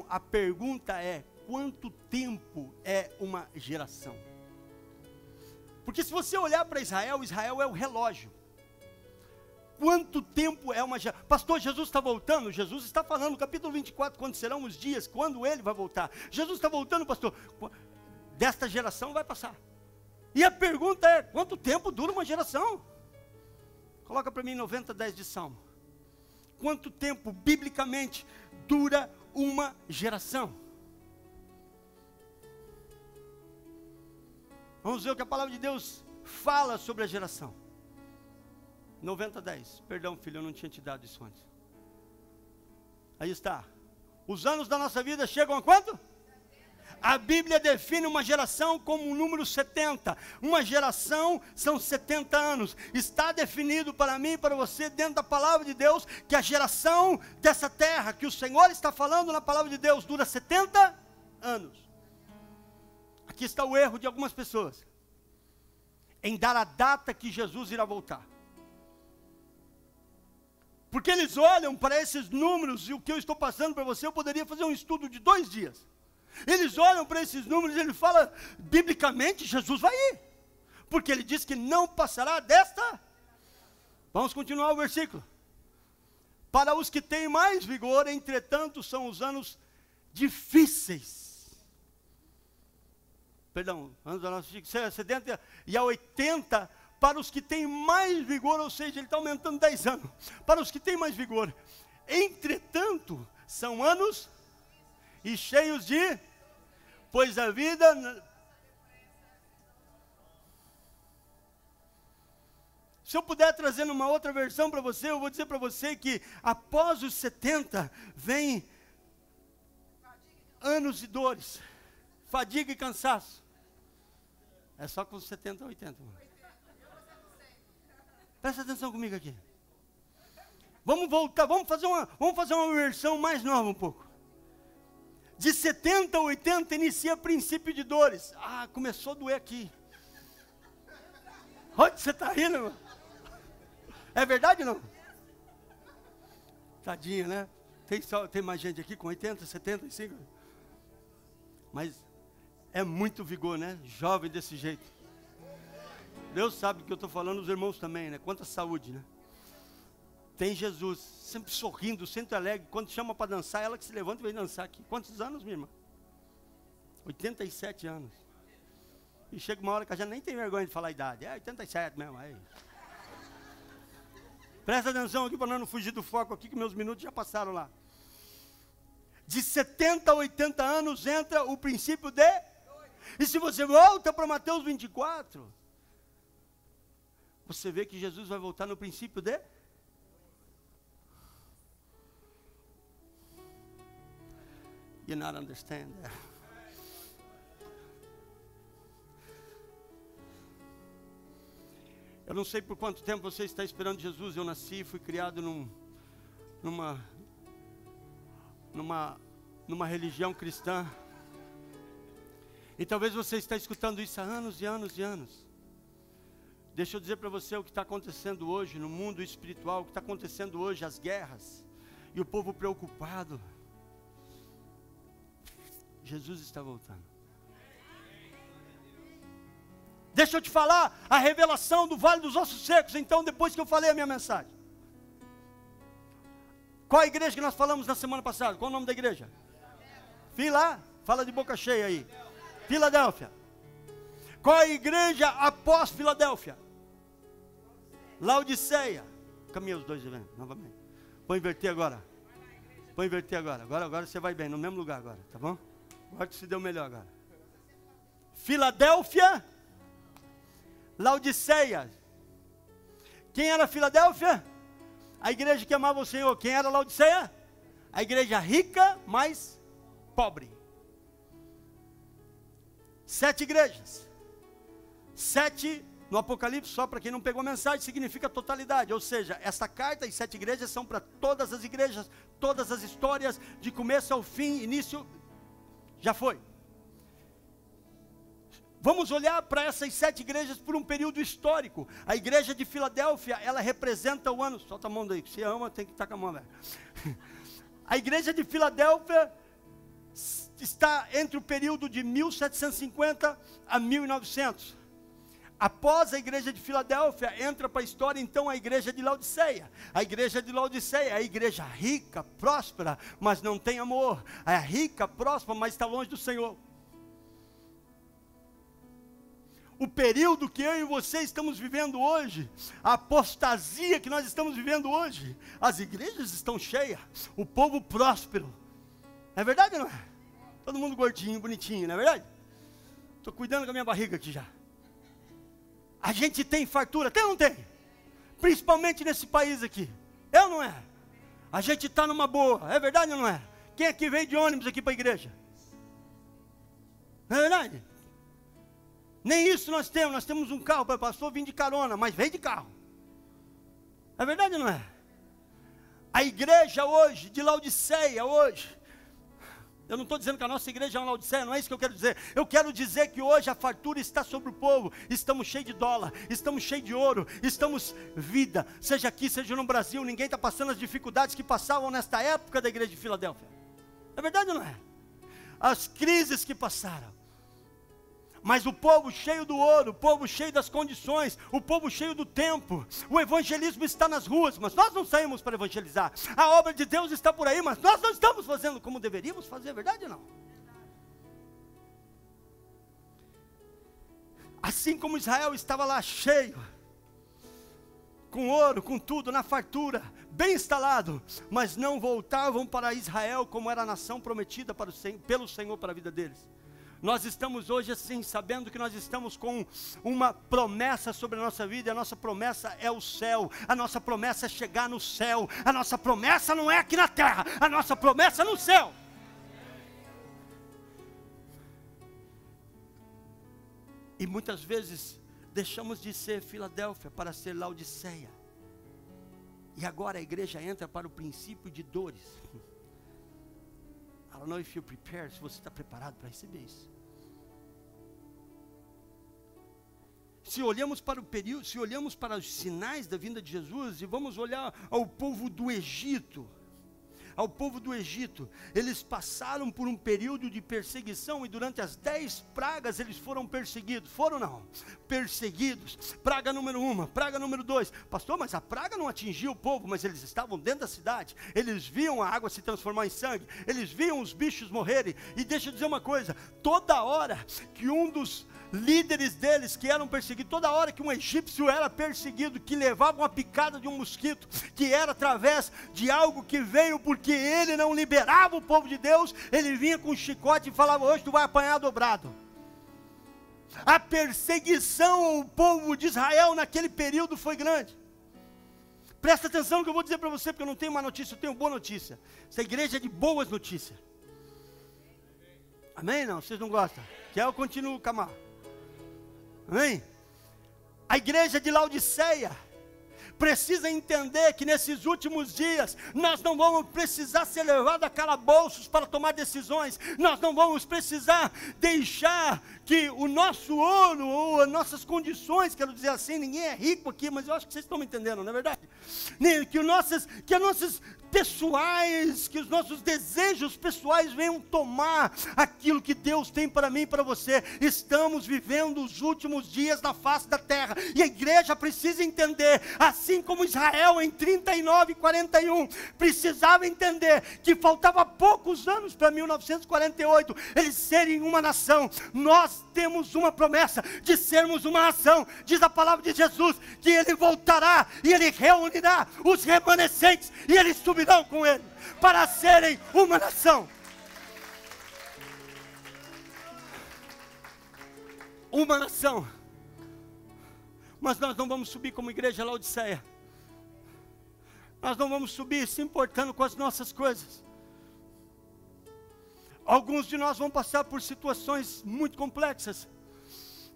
A pergunta é: quanto tempo é uma geração? Porque se você olhar para Israel, Israel é o relógio. Quanto tempo é uma geração? Pastor, Jesus está voltando? Jesus está falando no capítulo 24, quando serão os dias, quando ele vai voltar. Jesus está voltando, pastor. Desta geração vai passar. E a pergunta é: quanto tempo dura uma geração? Coloca para mim 90:10 de Salmo. Quanto tempo, biblicamente, dura uma geração? Vamos ver o que a palavra de Deus fala sobre a geração. 90:10. Perdão, filho, eu não tinha te dado isso antes. Aí está. Os anos da nossa vida chegam a quanto? A Bíblia define uma geração como um número 70. Uma geração são 70 anos. Está definido para mim e para você, dentro da palavra de Deus, que a geração dessa terra, que o Senhor está falando na palavra de Deus, dura 70 anos. Aqui está o erro de algumas pessoas, em dar a data que Jesus irá voltar. Porque eles olham para esses números, e o que eu estou passando para você, eu poderia fazer um estudo de 2 dias. Eles olham para esses números e ele fala, biblicamente, Jesus vai ir. Porque ele diz que não passará desta. Vamos continuar o versículo. Para os que têm mais vigor, entretanto, são os anos difíceis. Perdão, anos 70 e a 80, para os que têm mais vigor, ou seja, ele está aumentando 10 anos. Para os que têm mais vigor. Entretanto, são anos e cheios de, pois a vida... Se eu puder trazer uma outra versão para você, eu vou dizer para você que após os 70, vem anos de dores, fadiga e cansaço. É só com 70 ou 80. Mano. Presta atenção comigo aqui. Vamos voltar, vamos fazer uma versão mais nova um pouco. De 70 a 80 inicia princípio de dores. Ah, começou a doer aqui. Onde você está rindo, mano? É verdade ou não? Tadinho, né? Tem mais gente aqui com 80, 75. Mas é muito vigor, né? Jovem desse jeito. Deus sabe que eu estou falando, os irmãos também, né? Quanta saúde, né? Tem Jesus, sempre sorrindo, sempre alegre. Quando chama para dançar, ela que se levanta e vem dançar aqui. Quantos anos, minha irmã? 87 anos. E chega uma hora que a gente nem tem vergonha de falar a idade. É 87 mesmo, aí. Presta atenção aqui para nós não fugir do foco aqui, que meus minutos já passaram lá. De 70 a 80 anos entra o princípio de... E se você volta para Mateus 24, você vê que Jesus vai voltar no princípio de... You not understand that. Eu não sei por quanto tempo você está esperando Jesus. Eu nasci, fui criado numa religião cristã. E talvez você está escutando isso há anos e anos e anos. Deixa eu dizer para você o que está acontecendo hoje no mundo espiritual, o que está acontecendo hoje, as guerras, e o povo preocupado. Jesus está voltando. Deixa eu te falar a revelação do Vale dos Ossos Secos, então, depois que eu falei a minha mensagem. Qual a igreja que nós falamos na semana passada? Qual o nome da igreja? Fala de boca cheia aí. Filadélfia. Qual a igreja após Filadélfia? Laodiceia. Caminha os dois novamente. Vou inverter agora. Agora você vai bem, no mesmo lugar agora, tá bom? Agora que se deu melhor agora. Filadélfia, Laodiceia. Quem era Filadélfia? A igreja que amava o Senhor. Quem era Laodiceia? A igreja rica, mas pobre. 7 igrejas. 7 no Apocalipse, só para quem não pegou a mensagem, significa totalidade. Ou seja, essa carta e 7 igrejas são para todas as igrejas, todas as histórias, de começo ao fim, início, já foi. Vamos olhar para essas 7 igrejas por um período histórico. A igreja de Filadélfia, ela representa o ano... Solta a mão daí, que se ama, tem que estar com a mão, velho. A igreja de Filadélfia está entre o período de 1750 a 1900. Após a igreja de Filadélfia, entra para a história então a igreja de Laodiceia. A igreja de Laodiceia é a igreja rica, próspera, mas não tem amor. É rica, próspera, mas está longe do Senhor. O período que eu e você estamos vivendo hoje, a apostasia que nós estamos vivendo hoje, as igrejas estão cheias, o povo próspero. É verdade ou não é? Todo mundo gordinho, bonitinho, não é verdade? Estou cuidando da minha barriga aqui já. A gente tem fartura, tem ou não tem? Principalmente nesse país aqui. É ou não é? A gente está numa boa, é verdade ou não é? Quem é que veio de ônibus aqui para a igreja? Não é verdade? Nem isso nós temos um carro para o pastor vir de carona, mas veio de carro. É verdade ou não é? A igreja hoje, de Laodiceia hoje, Eu não estou dizendo que a nossa igreja é uma Laodiceia, não é isso que eu quero dizer. Eu quero dizer que hoje a fartura está sobre o povo. Estamos cheios de dólar, estamos cheios de ouro, estamos vida. Seja aqui, seja no Brasil, ninguém está passando as dificuldades que passavam nesta época da igreja de Filadélfia. É verdade ou não é? As crises que passaram. Mas o povo cheio do ouro, o povo cheio das condições, o povo cheio do tempo, o evangelismo está nas ruas, mas nós não saímos para evangelizar. A obra de Deus está por aí, mas nós não estamos fazendo como deveríamos fazer, é verdade ou não? Assim como Israel estava lá cheio, com ouro, com tudo, na fartura, bem instalado, mas não voltavam para Israel como era a nação prometida pelo Senhor para a vida deles. Nós estamos hoje assim, sabendo que nós estamos com uma promessa sobre a nossa vida, e a nossa promessa é o céu, a nossa promessa é chegar no céu, a nossa promessa não é aqui na terra, a nossa promessa é no céu. E muitas vezes deixamos de ser Filadélfia para ser Laodiceia, e agora a igreja entra para o princípio de dores. I don't know if you're prepared, se você está preparado para receber isso. Se olhamos para o período, se olhamos para os sinais da vinda de Jesus, e vamos olhar ao povo do Egito, eles passaram por um período de perseguição, e durante as 10 pragas eles foram perseguidos, foram não? Perseguidos, praga número 1, praga número 2, pastor, mas a praga não atingiu o povo, mas eles estavam dentro da cidade, eles viam a água se transformar em sangue, eles viam os bichos morrerem, e deixa eu dizer uma coisa, toda hora que um dos líderes deles que eram perseguidos, toda hora que um egípcio era perseguido, que levava uma picada de um mosquito, que era através de algo que veio porque ele não liberava o povo de Deus, ele vinha com um chicote e falava, hoje tu vai apanhar dobrado. A perseguição ao povo de Israel naquele período foi grande. Presta atenção no que eu vou dizer para você, porque eu não tenho má notícia, eu tenho boa notícia. Essa igreja é de boas notícias. Amém? Não, vocês não gostam? Quer eu continuo, Camar? Amém? A igreja de Laodiceia precisa entender que nesses últimos dias nós não vamos precisar ser levados a calabouços para tomar decisões, nós não vamos precisar deixar que o nosso ouro ou as nossas condições, quero dizer assim, ninguém é rico aqui, mas eu acho que vocês estão me entendendo, não é verdade? Que as nossas pessoais, que os nossos desejos pessoais venham tomar aquilo que Deus tem para mim e para você. Estamos vivendo os últimos dias na face da terra, e a igreja precisa entender, assim como Israel em 39 e 41, precisava entender que faltava poucos anos para 1948, eles serem uma nação. Nós temos uma promessa de sermos uma nação, diz a palavra de Jesus, que Ele voltará, e Ele reunirá os remanescentes, e eles subirão com Ele, para serem uma nação. Uma nação. Mas nós não vamos subir como igreja Laodiceia. Nós não vamos subir se importando com as nossas coisas. Alguns de nós vão passar por situações muito complexas.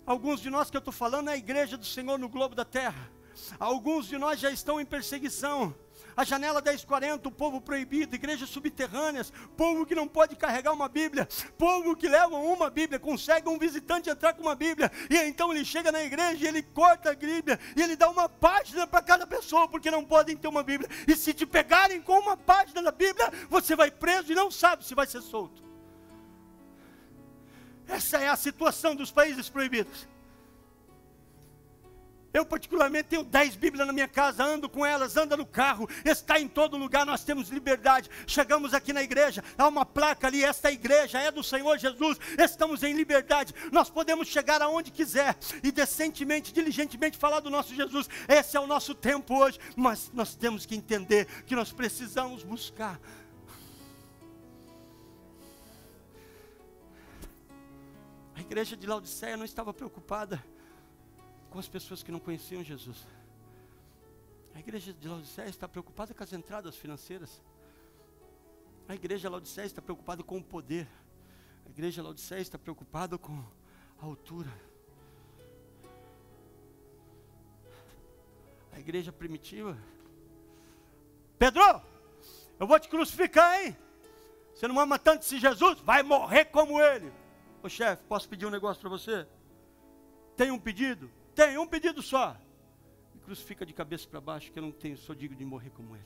Alguns de nós que eu estou falando é a igreja do Senhor no globo da terra. Alguns de nós já estão em perseguição. A janela 1040, o povo proibido, igrejas subterrâneas, povo que não pode carregar uma Bíblia, povo que leva uma Bíblia, consegue um visitante entrar com uma Bíblia, e então ele chega na igreja e ele corta a Bíblia, e ele dá uma página para cada pessoa, porque não podem ter uma Bíblia, e se te pegarem com uma página da Bíblia, você vai preso e não sabe se vai ser solto. Essa é a situação dos países proibidos. Eu particularmente tenho 10 Bíblias na minha casa, ando com elas, ando no carro, está em todo lugar, nós temos liberdade. Chegamos aqui na igreja, há uma placa ali, esta igreja é do Senhor Jesus, estamos em liberdade, nós podemos chegar aonde quiser, e decentemente, diligentemente falar do nosso Jesus. Esse é o nosso tempo hoje, mas nós temos que entender que nós precisamos buscar. A igreja de Laodiceia não estava preocupada com as pessoas que não conheciam Jesus. A igreja de Laodiceia está preocupada com as entradas financeiras. A igreja de Laodiceia está preocupada com o poder. A igreja de Laodiceia está preocupada com a altura. A igreja primitiva: Pedro, eu vou te crucificar, hein? Você não ama tanto esse Jesus? Vai morrer como ele. Ô chefe, posso pedir um negócio para você? Tem um pedido? Tem um pedido só. Me crucifica de cabeça para baixo, que eu não tenho, sou digno de morrer como ele.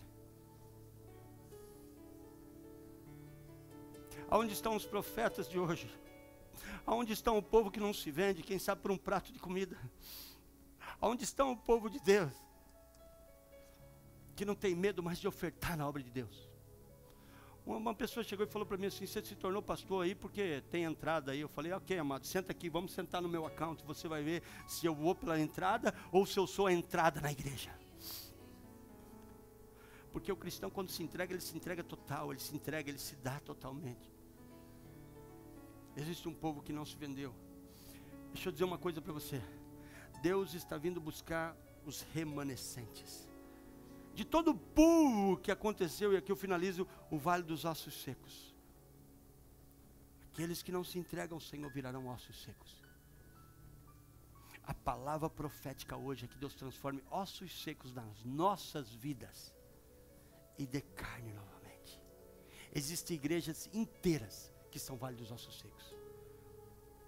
Aonde estão os profetas de hoje? Aonde estão o povo que não se vende, quem sabe por um prato de comida? Aonde estão o povo de Deus? Que não tem medo mais de ofertar na obra de Deus. Uma pessoa chegou e falou para mim assim: você se tornou pastor aí porque tem entrada aí. Eu falei: ok, amado, senta aqui, vamos sentar no meu account. Você vai ver se eu vou pela entrada ou se eu sou a entrada na igreja. Porque o cristão, quando se entrega, ele se entrega total, ele se entrega, ele se dá totalmente. Existe um povo que não se vendeu. Deixa eu dizer uma coisa para você. Deus está vindo buscar os remanescentes. De todo o povo que aconteceu, e aqui eu finalizo, o vale dos ossos secos. Aqueles que não se entregam ao Senhor virarão ossos secos. A palavra profética hoje é que Deus transforme ossos secos nas nossas vidas e dê carne novamente. Existem igrejas inteiras que são vale dos ossos secos.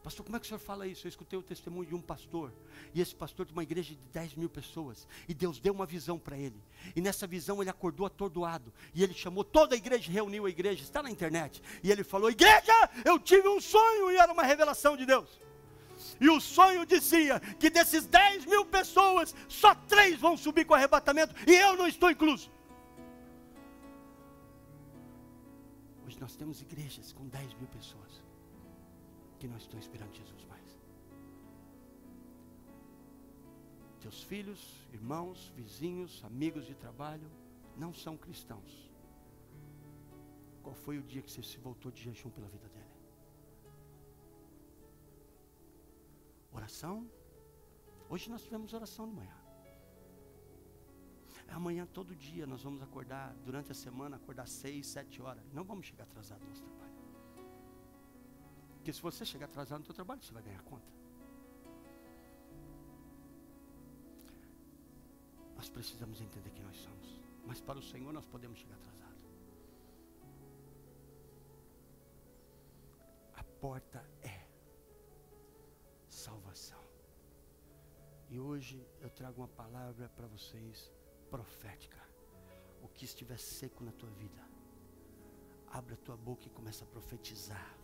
Pastor, como é que o senhor fala isso? Eu escutei o testemunho de um pastor, e esse pastor de uma igreja de 10 mil pessoas, e Deus deu uma visão para ele, e nessa visão ele acordou atordoado, e ele chamou toda a igreja, reuniu a igreja, está na internet, e ele falou: igreja, eu tive um sonho, e era uma revelação de Deus, e o sonho dizia, que desses 10 mil pessoas, só 3 vão subir com arrebatamento, e eu não estou incluso. Hoje nós temos igrejas com 10 mil pessoas, que não estão esperando Jesus mais. Teus filhos, irmãos, vizinhos, amigos de trabalho, não são cristãos. Qual foi o dia que você se voltou de jejum pela vida dele? Oração? Hoje nós tivemos oração de manhã. Amanhã todo dia nós vamos acordar, durante a semana, acordar 6, 7 horas. Não vamos chegar atrasados no nosso trabalho. Porque se você chegar atrasado no seu trabalho, você vai ganhar conta. Nós precisamos entender quem nós somos. Mas para o Senhor nós podemos chegar atrasado. A porta é salvação. E hoje eu trago uma palavra para vocês profética. O que estiver seco na tua vida, abra a tua boca e começa a profetizar.